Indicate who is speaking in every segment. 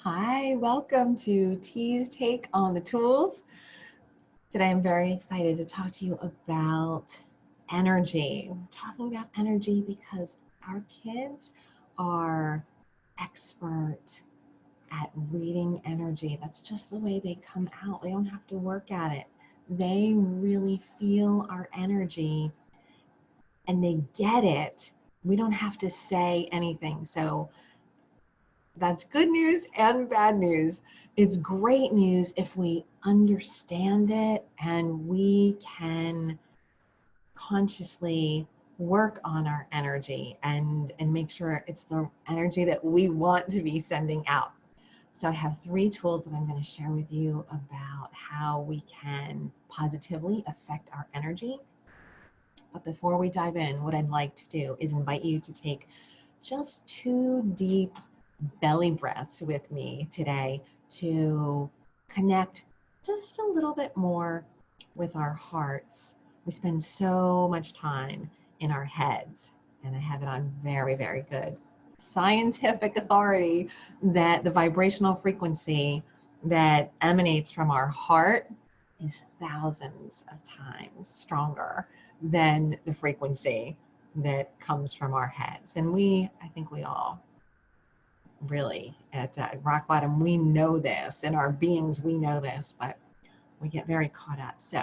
Speaker 1: Hi, welcome to T's Take on the Tools. Today I'm very excited to talk to you about energy. We're talking about energy because our kids are expert at reading energy. That's just the way they come out. They don't have to work at it. They really feel our energy and they get it. We don't have to say anything. So that's good news and bad news. It's great news if we understand it and we can consciously work on our energy and make sure it's the energy that we want to be sending out. So I have 3 tools that I'm going to share with you about how we can positively affect our energy. But before we dive in, what I'd like to do is invite you to take just 2 deep belly breaths with me today to connect just a little bit more with our hearts. We spend so much time in our heads, and I have it on very, very good scientific authority that the vibrational frequency that emanates from our heart is thousands of times stronger than the frequency that comes from our heads. And I think we all really at rock bottom, we know this. In our beings, we know this, but we get very caught up. So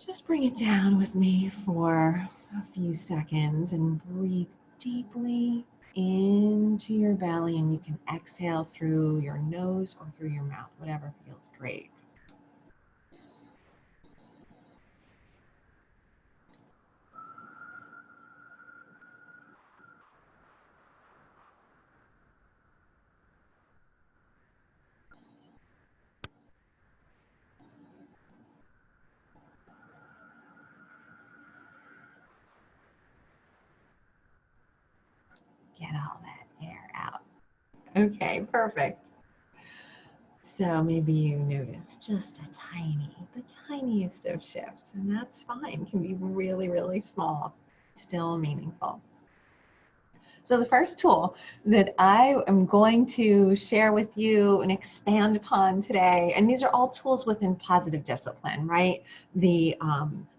Speaker 1: just bring it down with me for a few seconds and breathe deeply into your belly, and you can exhale through your nose or through your mouth, whatever feels great. Get all that air out. Okay, perfect. So maybe you notice just the tiniest of shifts, and that's fine. It can be really, really small, still meaningful. So the first tool that I am going to share with you and expand upon today, and these are all tools within positive discipline, right? The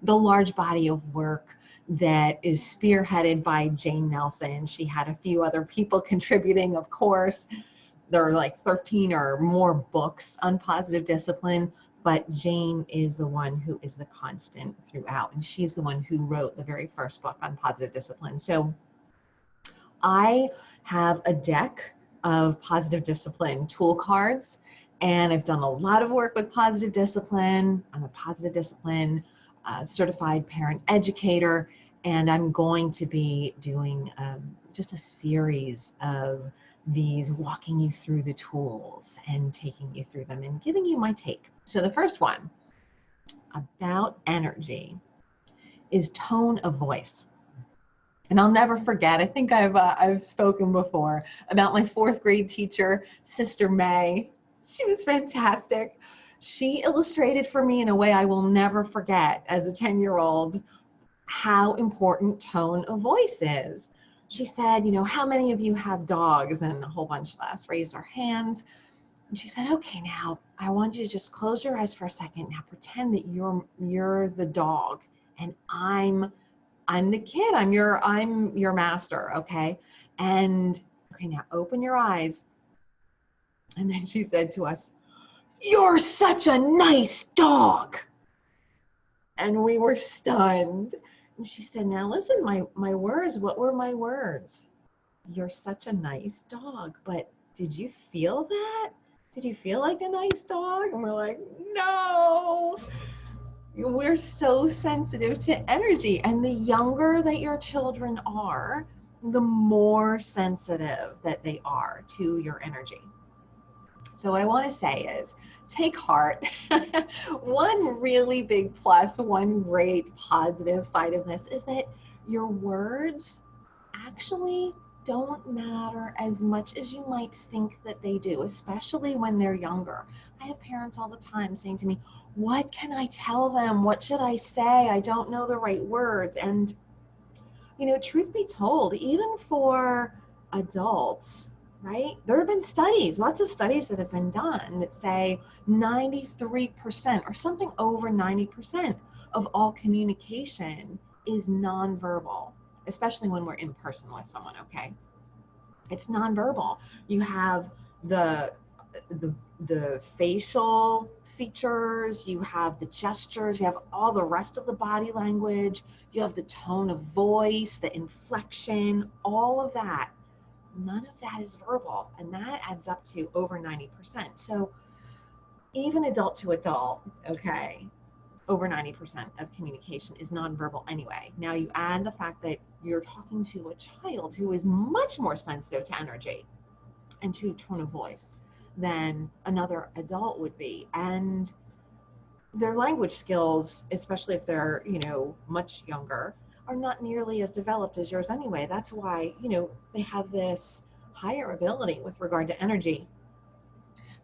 Speaker 1: large body of work that is spearheaded by Jane Nelson. She had a few other people contributing, of course. There are like 13 or more books on positive discipline, but Jane is the one who is the constant throughout, and she's the one who wrote the very first book on positive discipline. So I have a deck of positive discipline tool cards, and I've done a lot of work with positive discipline. I'm a positive discipline certified parent educator, and I'm going to be doing just a series of these, walking you through the tools and taking you through them and giving you my take. So the first one about energy is tone of voice. And I'll never forget, I think I've spoken before about my 4th grade teacher, Sister May. She was fantastic. She illustrated for me in a way I will never forget as a 10-year-old how important tone of voice is. She said, how many of you have dogs? And a whole bunch of us raised our hands. And she said, okay, now I want you to just close your eyes for a second. Now pretend that you're the dog and I'm the kid. I'm your master, okay? And okay, now open your eyes. And then she said to us, "You're such a nice dog." And we were stunned. And she said, "Now listen, my words, what were my words? You're such a nice dog, but did you feel that? Did you feel like a nice dog?" And we're like, "No." We're so sensitive to energy, and the younger that your children are, the more sensitive that they are to your energy. So what I want to say is take heart. One really big plus, one great positive side of this is that your words actually don't matter as much as you might think that they do, especially when they're younger. I have parents all the time saying to me, "What can I tell them? What should I say? I don't know the right words." And, truth be told, even for adults, right? There have been studies, lots of studies that have been done that say 93% or something over 90% of all communication is nonverbal, especially when we're in person with someone, okay? It's nonverbal. You have the the facial features, you have the gestures, you have all the rest of the body language, you have the tone of voice, the inflection, all of that. None of that is verbal, and that adds up to over 90%. So even adult to adult, okay, over 90% of communication is nonverbal anyway. Now you add the fact that you're talking to a child who is much more sensitive to energy and to tone of voice than another adult would be. And their language skills, especially if they're, much younger, are not nearly as developed as yours anyway. That's why, they have this higher ability with regard to energy.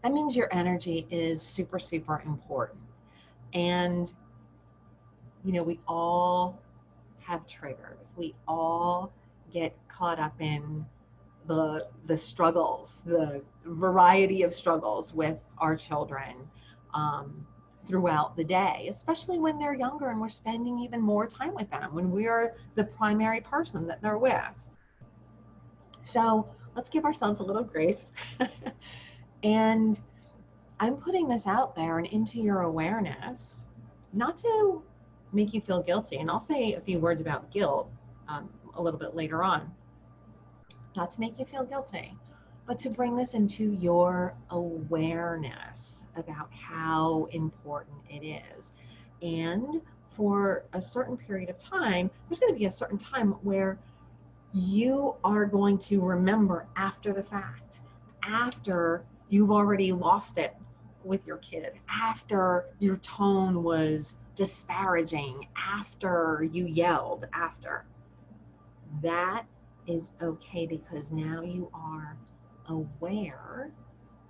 Speaker 1: That means your energy is super, super important. And, we all have triggers. We all get caught up in the struggles, the variety of struggles with our children throughout the day, especially when they're younger and we're spending even more time with them, when we are the primary person that they're with. So let's give ourselves a little grace. And I'm putting this out there and into your awareness, not to make you feel guilty. And I'll say a few words about guilt a little bit later on. Not to make you feel guilty, but to bring this into your awareness about how important it is. And for a certain period of time, there's going to be a certain time where you are going to remember after the fact, after you've already lost it with your kid, after your tone was disparaging, after you yelled, after. That is okay, because now you are aware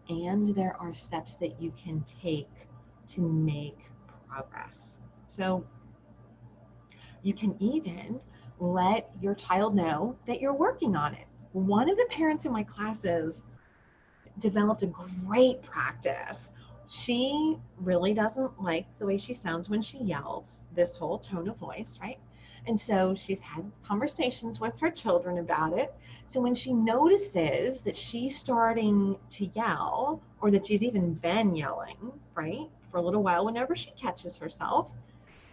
Speaker 1: and there are steps that you can take to make progress. So you can even let your child know that you're working on it. One of the parents in my classes developed a great practice. She really doesn't like the way she sounds when she yells, this whole tone of voice, right? And so she's had conversations with her children about it. So when she notices that she's starting to yell, or that she's even been yelling, right, for a little while, whenever she catches herself,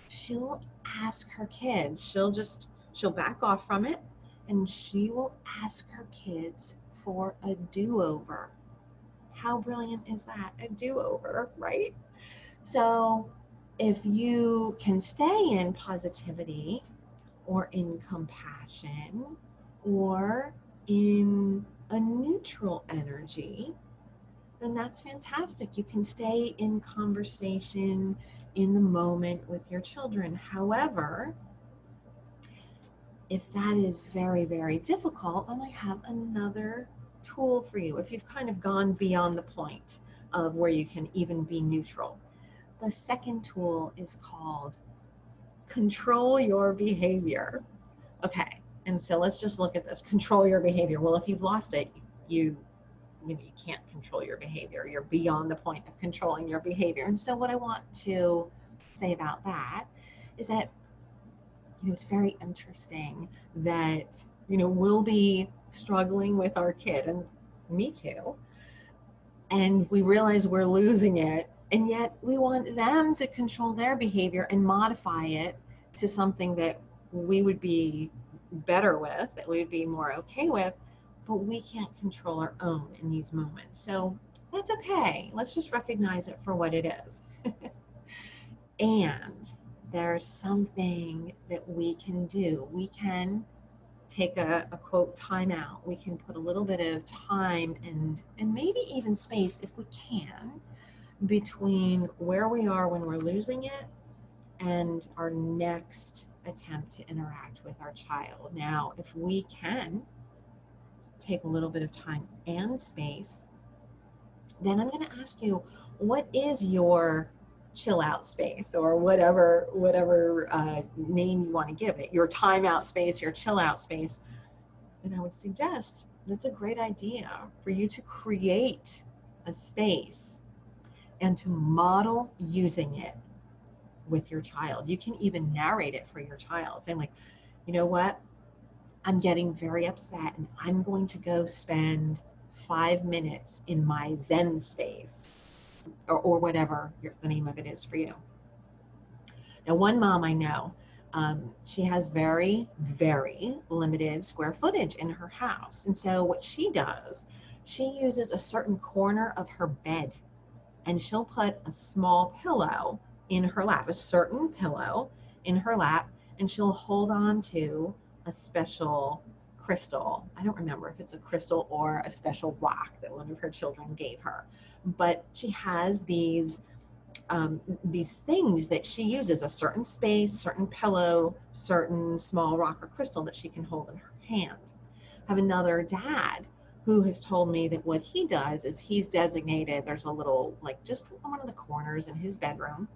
Speaker 1: she'll ask her kids, she'll back off from it, and she will ask her kids for a do-over. How brilliant is that? A do-over, right? So if you can stay in positivity, or in compassion, or in a neutral energy, then that's fantastic. You can stay in conversation in the moment with your children. However, if that is very, very difficult, then I have another tool for you. If you've kind of gone beyond the point of where you can even be neutral, the second tool is called control your behavior. Okay, and so let's just look at this. Control your behavior. Well, if you've lost it, you can't control your behavior. You're beyond the point of controlling your behavior. And so what I want to say about that is that, it's very interesting that, we'll be struggling with our kid, and me too, and we realize we're losing it, and yet we want them to control their behavior and modify it to something that we would be better with, that we would be more okay with, but we can't control our own in these moments. So that's okay. Let's just recognize it for what it is. And there's something that we can do. We can take a quote timeout. We can put a little bit of time and maybe even space, if we can, between where we are when we're losing it and our next attempt to interact with our child. Now, if we can take a little bit of time and space, then I'm going to ask you, what is your chill out space, or whatever name you want to give it, your time out space, your chill out space? And I would suggest That's a great idea for you to create a space and to model using it with your child. You can even narrate it for your child, saying like, you know what, I'm getting very upset and I'm going to go spend 5 minutes in my Zen space, or whatever the name of it is for you. Now, one mom I know, she has very, very limited square footage in her house. And so what she does, she uses a certain corner of her bed, and she'll put a small pillow in her lap, a certain pillow in her lap, and she'll hold on to a special crystal. I don't remember if it's a crystal or a special rock that one of her children gave her, but she has these things that she uses, a certain space, certain pillow, certain small rock or crystal that she can hold in her hand. I have another dad who has told me that what he does is he's designated, there's a little, like just one of the corners in his bedroom,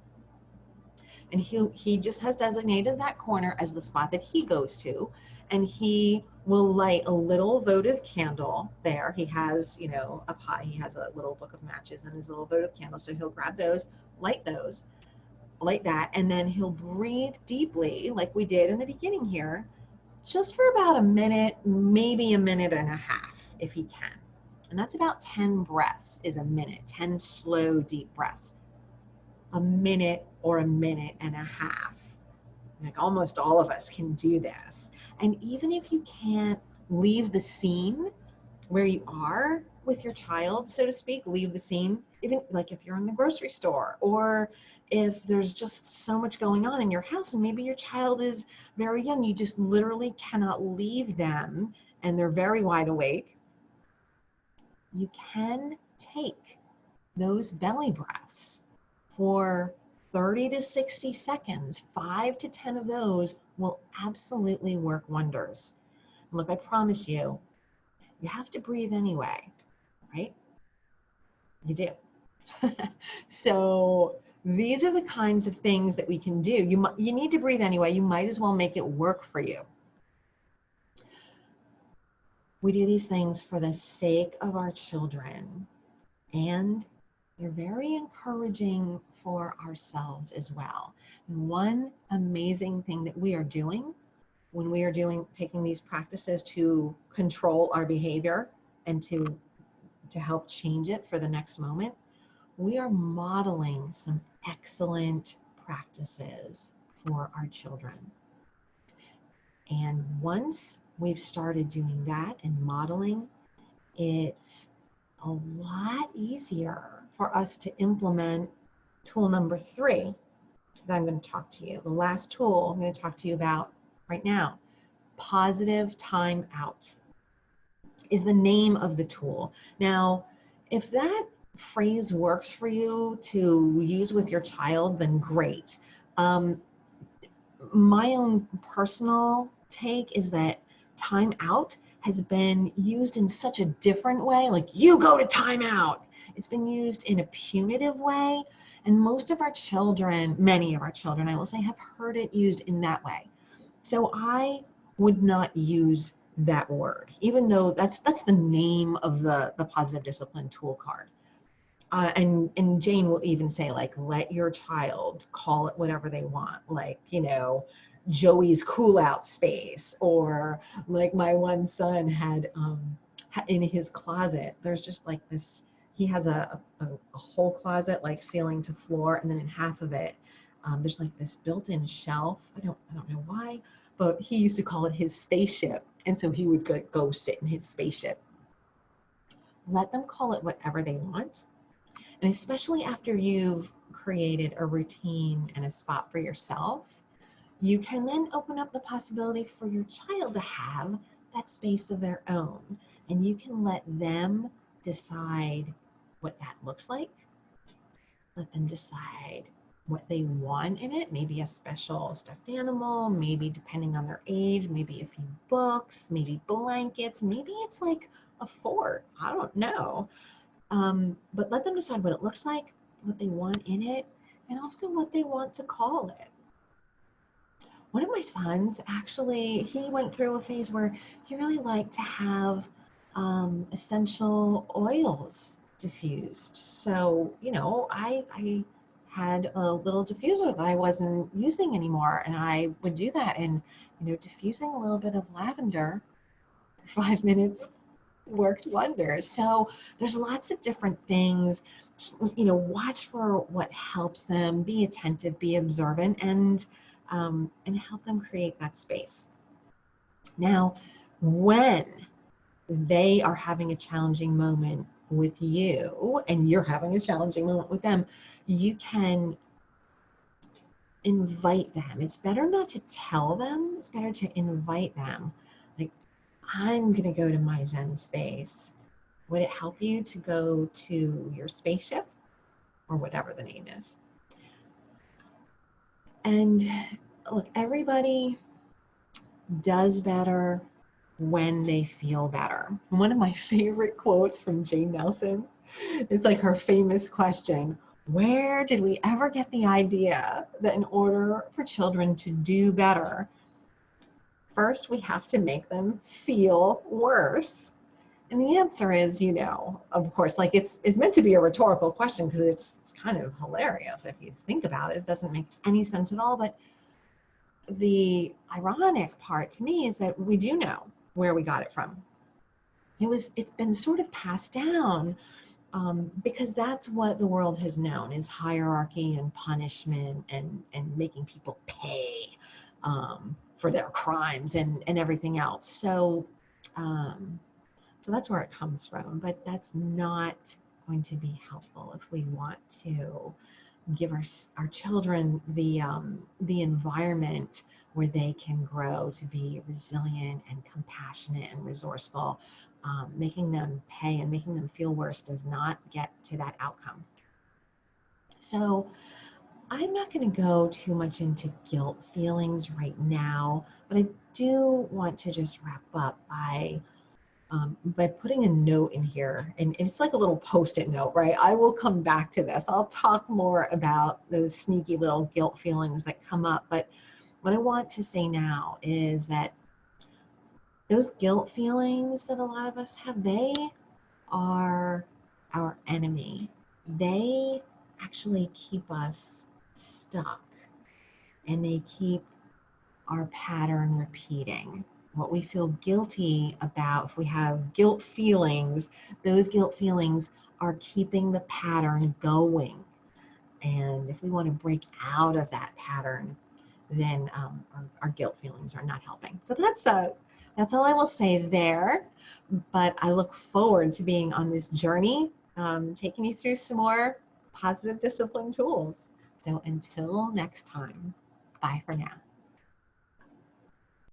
Speaker 1: and he just has designated that corner as the spot that he goes to, and he will light a little votive candle there. He has, a pie, he has a little book of matches and his little votive candle, so he'll grab those, light those, light that, and then he'll breathe deeply like we did in the beginning here, just for about a minute, maybe a minute and a half if he can. And that's about 10 breaths is a minute, 10 slow, deep breaths. A minute or a minute and a half. Like almost all of us can do this. And even if you can't leave the scene where you are with your child, so to speak, leave the scene, even like if you're in the grocery store, or if there's just so much going on in your house and maybe your child is very young, you just literally cannot leave them and they're very wide awake, you can take those belly breaths for 30 to 60 seconds. 5 to 10 of those will absolutely work wonders. Look, I promise you, you have to breathe anyway, right? You do. So these are the kinds of things that we can do. You need to breathe anyway. You might as well make it work for you. We do these things for the sake of our children, and they're very encouraging for ourselves as well. And one amazing thing that we are doing when we are taking these practices to control our behavior and to help change it for the next moment, we are modeling some excellent practices for our children. And once we've started doing that and modeling, it's a lot easier for us to implement tool number 3 that I'm going to talk to you. The last tool I'm going to talk to you about right now. Positive time out is the name of the tool. Now, if that phrase works for you to use with your child, then great. My own personal take is that time out has been used in such a different way, like you go to time out. It's been used in a punitive way, and most of our children, many of our children, I will say, have heard it used in that way. So I would not use that word, even though that's the name of the positive discipline tool card. And Jane will even say, like, let your child call it whatever they want, like, Joey's cool out space, or like my one son had in his closet, there's just like this, he has a whole closet, like ceiling to floor, and then in half of it, there's like this built-in shelf. I don't know why, but he used to call it his spaceship, and so he would go sit in his spaceship. Let them call it whatever they want. And especially after you've created a routine and a spot for yourself, you can then open up the possibility for your child to have that space of their own. And you can let them decide what that looks like. Let them decide what they want in it, maybe a special stuffed animal, maybe depending on their age, maybe a few books, maybe blankets, maybe it's like a fort, I don't know. But let them decide what it looks like, what they want in it, and also what they want to call it. One of my sons, actually, he went through a phase where he really liked to have essential oils diffused. So, I had a little diffuser that I wasn't using anymore, and I would do that. And, diffusing a little bit of lavender for 5 minutes worked wonders. So there's lots of different things. Watch for what helps them. Be attentive, be observant, and help them create that space. Now, when they are having a challenging moment with you and you're having a challenging moment with them, you can invite them. It's better not to tell them, it's better to invite them. Like, I'm going to go to my Zen space. Would it help you to go to your spaceship, or whatever the name is? And look, everybody does better when they feel better. One of my favorite quotes from Jane Nelson, it's like her famous question: where did we ever get the idea that in order for children to do better, first we have to make them feel worse? And the answer is, of course, like it's meant to be a rhetorical question because it's kind of hilarious if you think about it. It doesn't make any sense at all. But the ironic part to me is that we do know where we got it from. It's been sort of passed down because that's what the world has known, is hierarchy and punishment and making people pay for their crimes and everything else. So that's where it comes from, but that's not going to be helpful if we want to give our children the environment where they can grow to be resilient and compassionate and resourceful. Making them pay and making them feel worse does not get to that outcome. So I'm not going to go too much into guilt feelings right now, but I do want to just wrap up by putting a note in here, and it's like a little post-it note, right? I will come back to this. I'll talk more about those sneaky little guilt feelings that come up, but what I want to say now is that those guilt feelings that a lot of us have, they are our enemy. They actually keep us stuck, and they keep our pattern repeating. What we feel guilty about, if we have guilt feelings, those guilt feelings are keeping the pattern going. And if we want to break out of that pattern, then our guilt feelings are not helping. So that's all I will say there. But I look forward to being on this journey, taking you through some more positive discipline tools. So until next time, bye for now.